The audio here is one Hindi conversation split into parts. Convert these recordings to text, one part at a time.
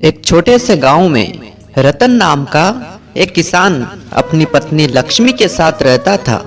एक छोटे से गांव में रतन नाम का एक किसान अपनी पत्नी लक्ष्मी के साथ रहता था।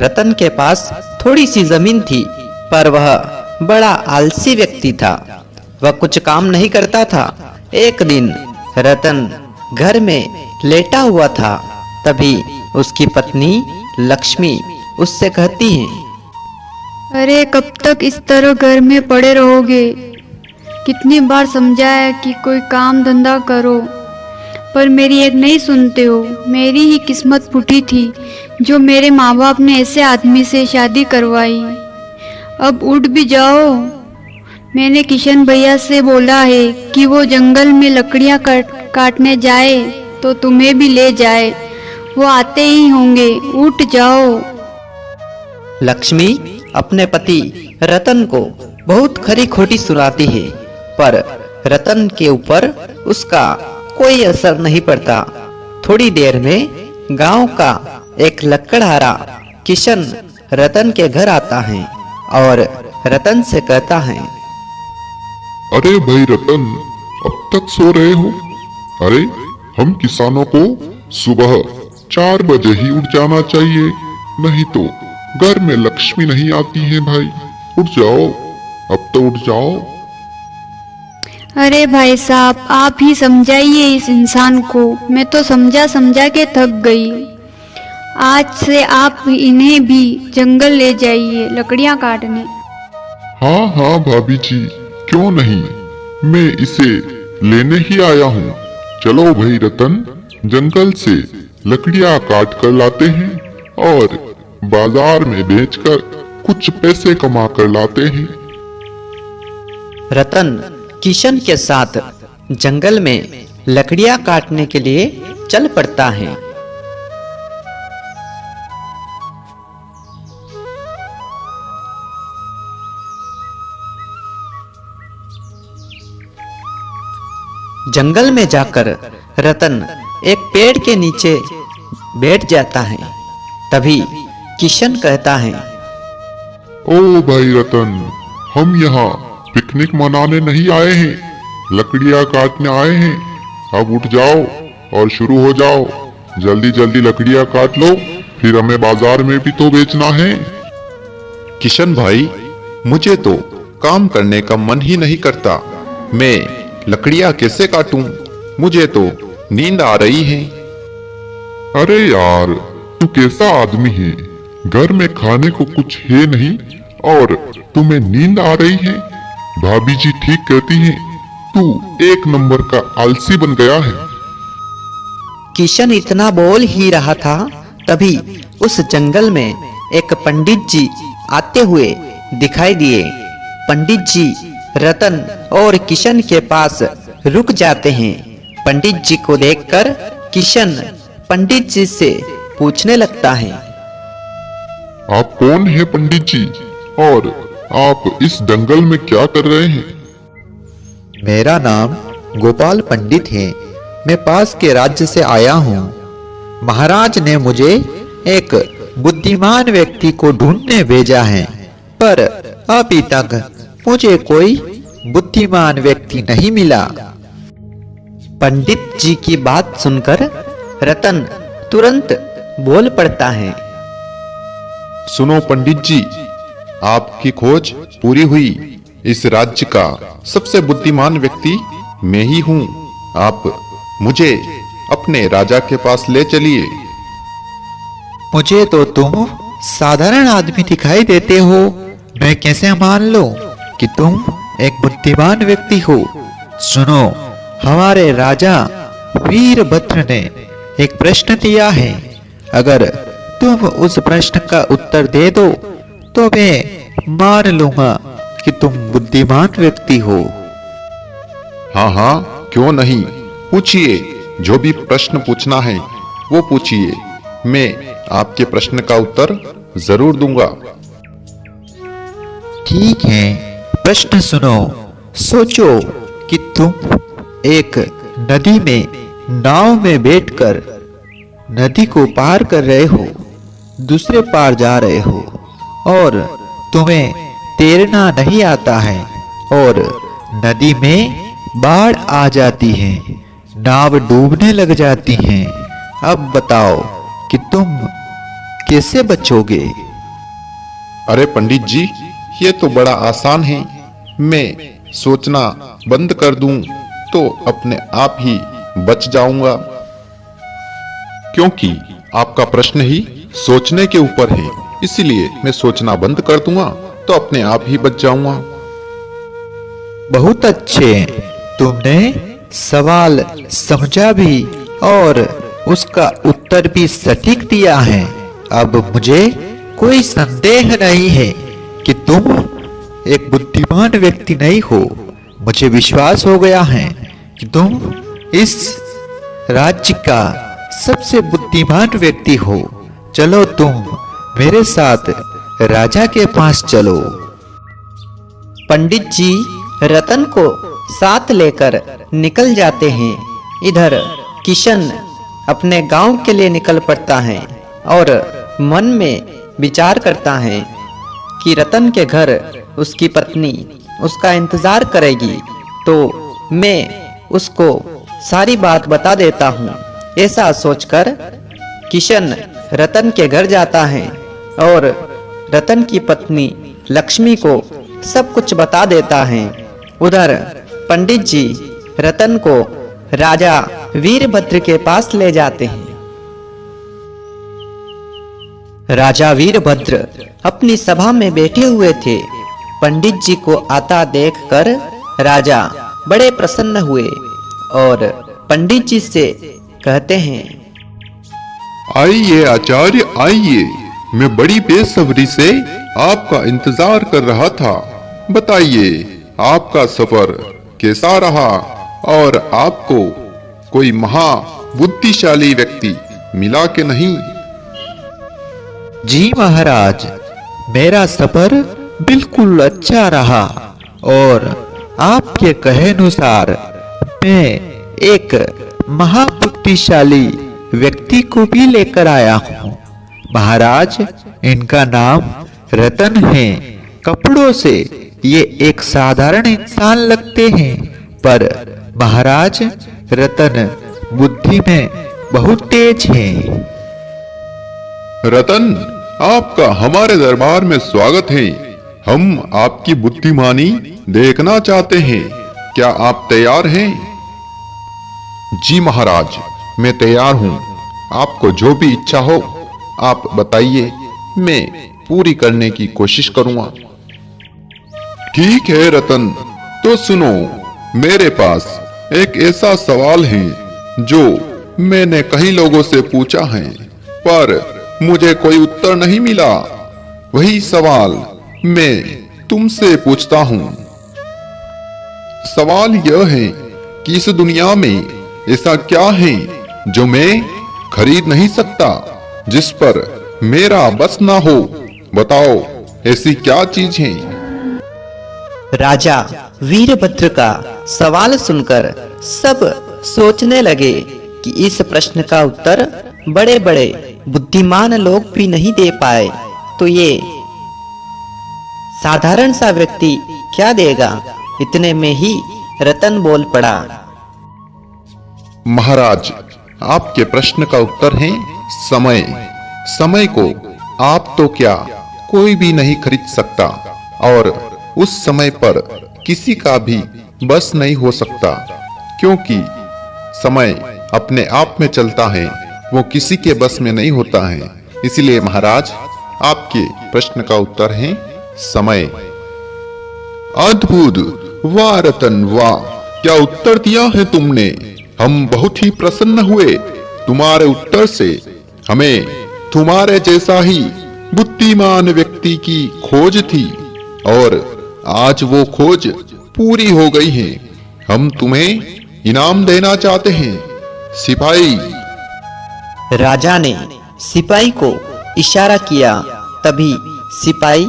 रतन के पास थोड़ी सी जमीन थी, पर वह बड़ा आलसी व्यक्ति था। वह कुछ काम नहीं करता था। एक दिन रतन घर में लेटा हुआ था, तभी उसकी पत्नी लक्ष्मी उससे कहती है, अरे कब तक इस तरह घर में पड़े रहोगे? कितनी बार समझाया कि कोई काम धंधा करो, पर मेरी एक नहीं सुनते हो। मेरी ही किस्मत फूटी थी जो मेरे माँ बाप ने ऐसे आदमी से शादी करवाई। अब उठ भी जाओ। मैंने किशन भैया से बोला है कि वो जंगल में लकड़ियाँ काटने जाए तो तुम्हें भी ले जाए। वो आते ही होंगे, उठ जाओ। लक्ष्मी अपने पति रतन को बहुत खरी खोटी सुनाती है, पर रतन के ऊपर उसका कोई असर नहीं पड़ता। थोड़ी देर में गांव का एक लकड़हारा किशन रतन के घर आता है और रतन से कहता है, अरे भाई रतन, अब तक सो रहे हो? अरे हम किसानों को सुबह 4 बजे ही उठ जाना चाहिए, नहीं तो घर में लक्ष्मी नहीं आती है। भाई उठ जाओ, अब तो उठ जाओ। अरे भाई साहब, आप ही समझाइए इस इंसान को। मैं तो समझा समझा के थक गई। आज से आप इन्हें भी जंगल ले जाइए लकड़ियां काटने। हाँ हाँ भाभी जी, क्यों नहीं, मैं इसे लेने ही आया हूँ। चलो भाई रतन, जंगल से लकड़ियाँ काट कर लाते हैं और बाजार में बेचकर कुछ पैसे कमा कर लाते हैं। रतन किशन के साथ जंगल में लकड़ियां काटने के लिए चल पड़ता है। जंगल में जाकर रतन एक पेड़ के नीचे बैठ जाता है। तभी किशन कहता है, ओ भाई रतन, हम यहाँ पिकनिक मनाने नहीं आए हैं, लकड़ियाँ काटने आए हैं। अब उठ जाओ और शुरू हो जाओ। जल्दी जल्दी लकड़ियाँ काट लो, फिर हमें बाजार में भी तो बेचना है। किशन भाई, मुझे तो काम करने का मन ही नहीं करता। मैं लकड़ियाँ कैसे काटूं? मुझे तो नींद आ रही है। अरे यार, तू कैसा आदमी है? घर में खाने को कुछ है नहीं और तुम्हें नींद आ रही है? भाभी जी ठीक कहती हैं, तू एक नंबर का आलसी बन गया है। किशन इतना बोल ही रहा था, तभी उस जंगल में एक पंडित जी आते हुए दिखाई दिए। पंडित जी रतन और किशन के पास रुक जाते हैं। पंडित जी को देखकर किशन पंडित जी से पूछने लगता है, आप कौन है पंडित जी, और आप इस जंगल में क्या कर रहे हैं? मेरा नाम गोपाल पंडित है। मैं पास के राज्य से आया हूँ। महाराज ने मुझे एक बुद्धिमान व्यक्ति को ढूंढने भेजा है, पर अभी तक मुझे कोई बुद्धिमान व्यक्ति नहीं मिला। पंडित जी की बात सुनकर रतन तुरंत बोल पड़ता है, सुनो पंडित जी, आपकी खोज पूरी हुई। इस राज्य का सबसे बुद्धिमान व्यक्ति मैं ही हूँ। आप मुझे अपने राजा के पास ले चलिए। मुझे तो तुम साधारण आदमी दिखाई देते हो। मैं कैसे मान लूं कि तुम एक बुद्धिमान व्यक्ति हो? सुनो, हमारे राजा वीरभद्र ने एक प्रश्न दिया है। अगर तुम उस प्रश्न का उत्तर दे दो तो मैं मान लूंगा कि तुम बुद्धिमान व्यक्ति हो। हाँ हाँ, क्यों नहीं, पूछिए। जो भी प्रश्न पूछना है वो पूछिए। मैं आपके प्रश्न का उत्तर जरूर दूंगा। ठीक है, प्रश्न सुनो। सोचो कि तुम एक नदी में नाव में बैठकर नदी को पार कर रहे हो, दूसरे पार जा रहे हो और तुम्हें तैरना नहीं आता है और नदी में बाढ़ आ जाती है, नाव डूबने लग जाती हैं। अब बताओ कि तुम कैसे बचोगे? अरे पंडित जी, ये तो बड़ा आसान है। मैं सोचना बंद कर दूं तो अपने आप ही बच जाऊंगा, क्योंकि आपका प्रश्न ही सोचने के ऊपर है। इसलिए मैं सोचना बंद कर दूंगा तो अपने आप ही बच जाऊंगा। बहुत अच्छे, तुमने सवाल समझा भी और उसका उत्तर भी सटीक दिया है। अब मुझे कोई संदेह नहीं है कि तुम एक बुद्धिमान व्यक्ति नहीं हो। मुझे विश्वास हो गया है कि तुम इस राज्य का सबसे बुद्धिमान व्यक्ति हो। चलो तुम मेरे साथ राजा के पास चलो। पंडित जी रतन को साथ लेकर निकल जाते हैं। इधर किशन अपने गांव के लिए निकल पड़ता है और मन में विचार करता है कि रतन के घर उसकी पत्नी उसका इंतजार करेगी, तो मैं उसको सारी बात बता देता हूँ। ऐसा सोचकर किशन रतन के घर जाता है और रतन की पत्नी लक्ष्मी को सब कुछ बता देता है। उधर पंडित जी रतन को राजा वीरभद्र के पास ले जाते हैं। राजा वीरभद्र अपनी सभा में बैठे हुए थे। पंडित जी को आता देखकर राजा बड़े प्रसन्न हुए और पंडित जी से कहते हैं, आइए आचार्य आइए, मैं बड़ी बेसब्री से आपका इंतजार कर रहा था। बताइए आपका सफर कैसा रहा और आपको कोई महा बुद्धिशाली व्यक्ति मिला कि नहीं? जी महाराज, मेरा सफर बिल्कुल अच्छा रहा और आपके कहे अनुसार मैं एक महाबुद्धिशाली व्यक्ति को भी लेकर आया हूँ। महाराज, इनका नाम रतन है। कपड़ों से ये एक साधारण इंसान लगते हैं, पर महाराज रतन बुद्धि में बहुत तेज हैं। रतन, आपका हमारे दरबार में स्वागत है। हम आपकी बुद्धिमानी देखना चाहते हैं। क्या आप तैयार हैं? जी महाराज, मैं तैयार हूँ। आपको जो भी इच्छा हो आप बताइए, मैं पूरी करने की कोशिश करूँगा। ठीक है रतन, तो सुनो, मेरे पास एक ऐसा सवाल है जो मैंने कई लोगों से पूछा है, पर मुझे कोई उत्तर नहीं मिला। वही सवाल मैं तुमसे पूछता हूँ। सवाल यह है कि इस दुनिया में ऐसा क्या है जो मैं खरीद नहीं सकता, जिस पर मेरा बस ना हो? बताओ, ऐसी क्या चीज है? राजा वीरभद्र का सवाल सुनकर सब सोचने लगे कि इस प्रश्न का उत्तर बड़े बड़े बुद्धिमान लोग भी नहीं दे पाए, तो ये साधारण सा व्यक्ति क्या देगा। इतने में ही रतन बोल पड़ा, महाराज, आपके प्रश्न का उत्तर है समय। समय को आप तो क्या कोई भी नहीं खरीद सकता और उस समय पर किसी का भी बस नहीं हो सकता, क्योंकि समय अपने आप में चलता है, वो किसी के बस में नहीं होता है। इसलिए महाराज, आपके प्रश्न का उत्तर है समय। अद्भुत, वाह रतन वाह, क्या उत्तर दिया है तुमने। हम बहुत ही प्रसन्न हुए तुम्हारे उत्तर से। हमें तुम्हारे जैसा ही बुद्धिमान व्यक्ति की खोज थी और आज वो खोज पूरी हो गई है। हम तुम्हें इनाम देना चाहते हैं। सिपाही। राजा ने सिपाही को इशारा किया। तभी सिपाही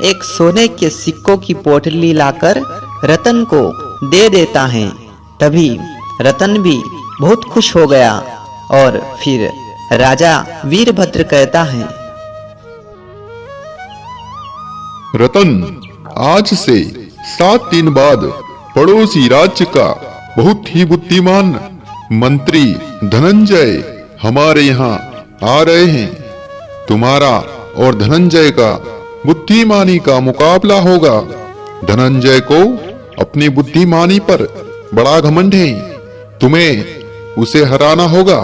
एक सोने के सिक्कों की पोटली लाकर रतन को दे देता है। तभी रतन भी बहुत खुश हो गया और फिर राजा वीरभद्र कहता है, रतन, आज से 7 दिन बाद पड़ोसी राज्य का बहुत ही बुद्धिमान मंत्री धनंजय हमारे यहाँ आ रहे हैं। तुम्हारा और धनंजय का बुद्धिमानी का मुकाबला होगा। धनंजय को अपनी बुद्धिमानी पर बड़ा घमंड है, तुम्हें उसे हराना होगा।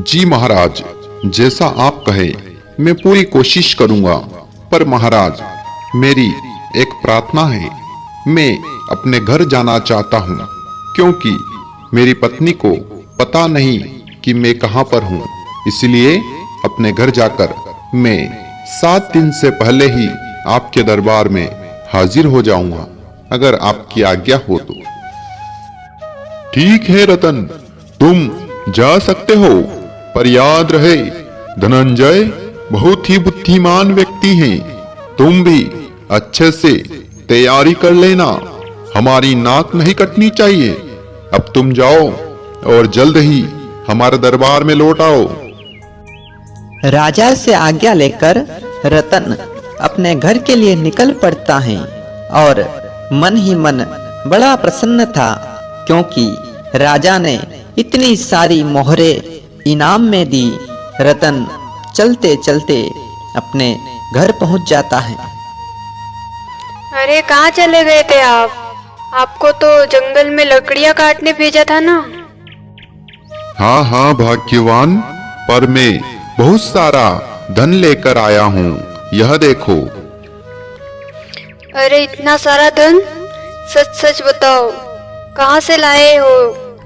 जी महाराज, जैसा आप कहे मैं पूरी कोशिश करूंगा। पर महाराज, मेरी एक प्रार्थना है। मैं अपने घर जाना चाहता हूँ, क्योंकि मेरी पत्नी को पता नहीं कि मैं कहाँ पर हूँ। इसलिए अपने घर जाकर मैं 7 दिन से पहले ही आपके दरबार में हाजिर हो जाऊंगा, अगर आपकी आज्ञा हो तो। ठीक है रतन, तुम जा सकते हो, पर याद रहे धनंजय बहुत ही बुद्धिमान व्यक्ति हैं। तुम भी अच्छे से तैयारी कर लेना, हमारी नाक नहीं कटनी चाहिए। अब तुम जाओ और जल्द ही हमारे दरबार में लौट आओ। राजा से आज्ञा लेकर रतन अपने घर के लिए निकल पड़ता है और मन ही मन बड़ा प्रसन्न था, क्योंकि राजा ने इतनी सारी मोहरें इनाम में दी। रतन चलते चलते अपने घर पहुंच जाता है। अरे कहाँ चले गए थे आप? आपको तो जंगल में लकड़ियाँ काटने भेजा था ना। हाँ हाँ भाग्यवान, पर मैं बहुत सारा धन लेकर आया हूँ, यह देखो। अरे इतना सारा धन? सच सच बताओ, कहाँ से लाए हो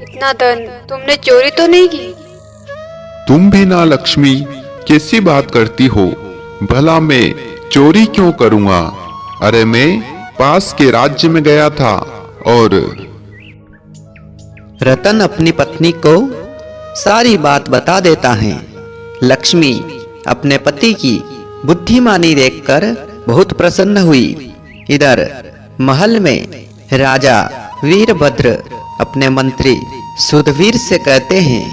इतना धन? तुमने चोरी तो नहीं की? तुम भी ना लक्ष्मी, कैसी बात करती हो? भला मैं चोरी क्यों करूँगा? अरे मैं पास के राज्य में गया था और रतन अपनी पत्नी को सारी बात बता देता है। लक्ष्मी अपने पति की बुद्धिमानी देखकर बहुत प्रसन्न हुई। इधर महल में राजा वीरभद्र अपने मंत्री सुधवीर से कहते हैं,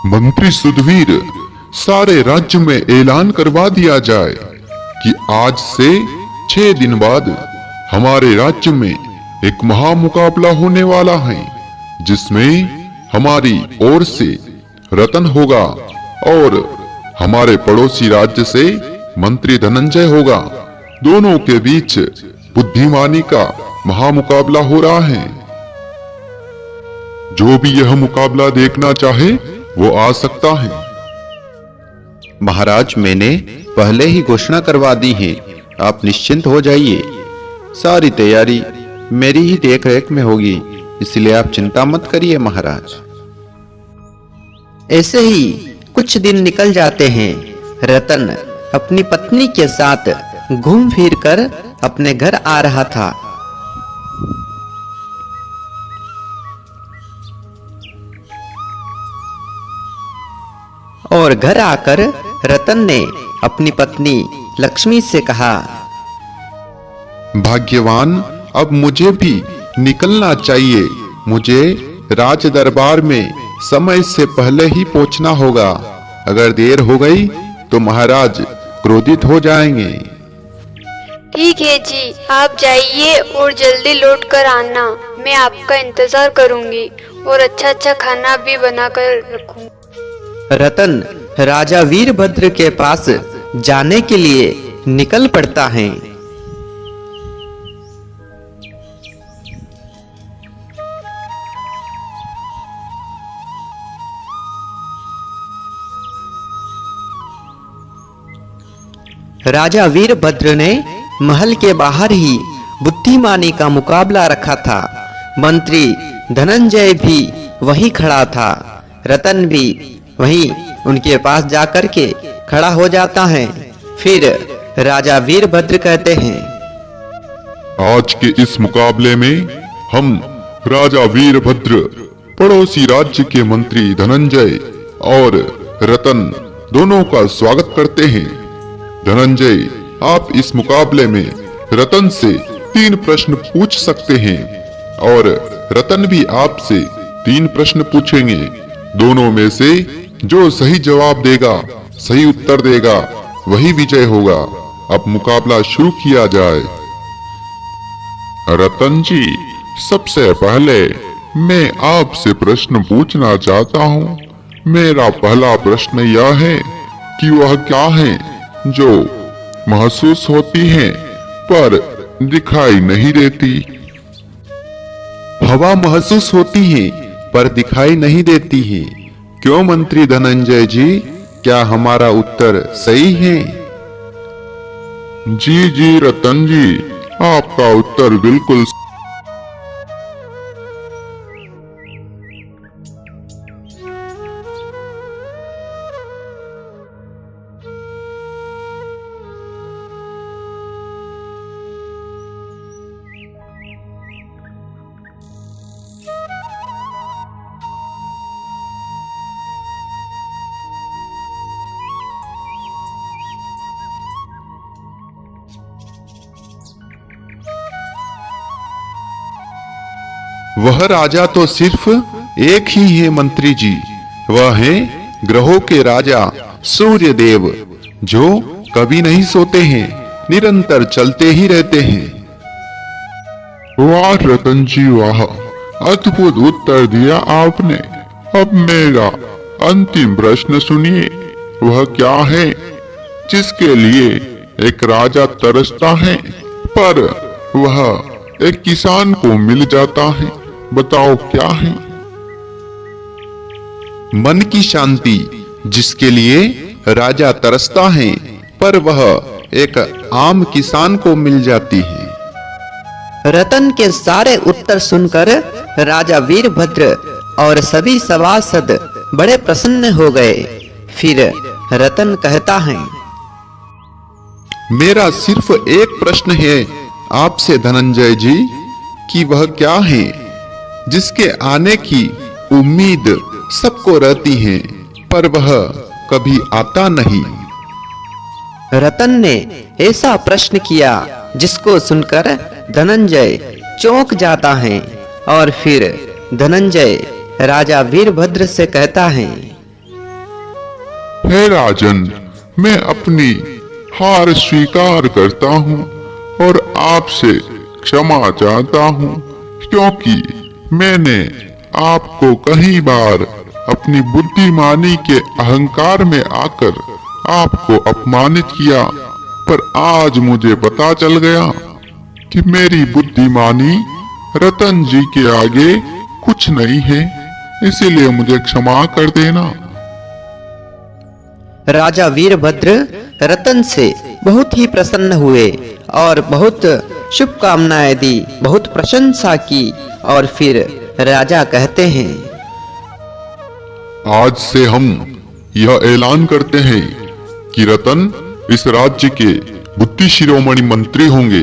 मंत्री सुधवीर, सारे राज्य में ऐलान करवा दिया जाए कि आज से 6 दिन बाद हमारे राज्य में एक महामुकाबला होने वाला है, जिसमें हमारी ओर से रतन होगा और हमारे पड़ोसी राज्य से मंत्री धनंजय होगा। दोनों के बीच बुद्धिमानी का महामुकाबला हो रहा है। जो भी यह मुकाबला देखना चाहे वो आ सकता है। महाराज, मैंने पहले ही घोषणा करवा दी है, आप निश्चिंत हो जाइए। सारी तैयारी मेरी ही देखरेख में होगी, इसलिए आप चिंता मत करिए महाराज। ऐसे ही कुछ दिन निकल जाते हैं। रतन अपनी पत्नी के साथ घूम फिर कर अपने घर आ रहा था। और घर आकर रतन ने अपनी पत्नी लक्ष्मी से कहा, भाग्यवान, अब मुझे भी निकलना चाहिए। मुझे राज दरबार में समय से पहले ही पहुंचना होगा। अगर देर हो गई तो महाराज क्रोधित हो जाएंगे। ठीक है जी, आप जाइए और जल्दी लौट कर आना। मैं आपका इंतजार करूंगी और अच्छा अच्छा खाना भी बनाकर रखूंगी। रतन राजा वीरभद्र के पास जाने के लिए निकल पड़ता है। राजा वीरभद्र ने महल के बाहर ही बुद्धिमानी का मुकाबला रखा था। मंत्री धनंजय भी वहीं खड़ा था। रतन भी वहीं उनके पास जाकर के खड़ा हो जाता है। फिर राजा वीरभद्र कहते हैं, आज के इस मुकाबले में हम राजा वीरभद्र पड़ोसी राज्य के मंत्री धनंजय और रतन दोनों का स्वागत करते हैं। धनंजय, आप इस मुकाबले में रतन से 3 प्रश्न पूछ सकते हैं और रतन भी आपसे 3 प्रश्न पूछेंगे। दोनों में से जो सही जवाब देगा, सही उत्तर देगा, वही विजय होगा। अब मुकाबला शुरू किया जाए। रतन जी, सबसे पहले मैं आपसे प्रश्न पूछना चाहता हूँ। मेरा पहला प्रश्न यह है कि वह क्या है जो महसूस होती है पर दिखाई नहीं देती? हवा महसूस होती है पर दिखाई नहीं देती है। क्यों मंत्री धनंजय जी, क्या हमारा उत्तर सही है? जी रतन जी, आपका उत्तर बिल्कुल। वह राजा तो सिर्फ एक ही है मंत्री जी, वह है ग्रहों के राजा सूर्य देव, जो कभी नहीं सोते हैं, निरंतर चलते ही रहते हैं। वाह रतन जी वाह, अद्भुत उत्तर दिया आपने। अब मेरा अंतिम प्रश्न सुनिए। वह क्या है जिसके लिए एक राजा तरसता है पर वह एक किसान को मिल जाता है? बताओ क्या है? मन की शांति, जिसके लिए राजा तरसता है पर वह एक आम किसान को मिल जाती है। रतन के सारे उत्तर सुनकर राजा वीरभद्र और सभी सभासद बड़े प्रसन्न हो गए। फिर रतन कहता है, मेरा सिर्फ एक प्रश्न है आपसे धनंजय जी कि वह क्या है जिसके आने की उम्मीद सबको रहती है पर वह कभी आता नहीं? रतन ने ऐसा प्रश्न किया जिसको सुनकर धनंजय चौंक जाता है और फिर धनंजय राजा वीरभद्र से कहता है, हे राजन, मैं अपनी हार स्वीकार करता हूँ और आपसे क्षमा चाहता हूँ, क्योंकि मैंने आपको कई बार अपनी बुद्धिमानी के अहंकार में आकर आपको अपमानित किया, पर आज मुझे पता चल गया कि मेरी बुद्धिमानी रतन जी के आगे कुछ नहीं है, इसीलिए मुझे क्षमा कर देना। राजा वीरभद्र रतन से बहुत ही प्रसन्न हुए और बहुत शुभकामनाएं दी, बहुत प्रशंसा की और फिर राजा कहते हैं, आज से हम यह ऐलान करते हैं कि रतन इस राज्य के बुद्धि शिरोमणि मंत्री होंगे।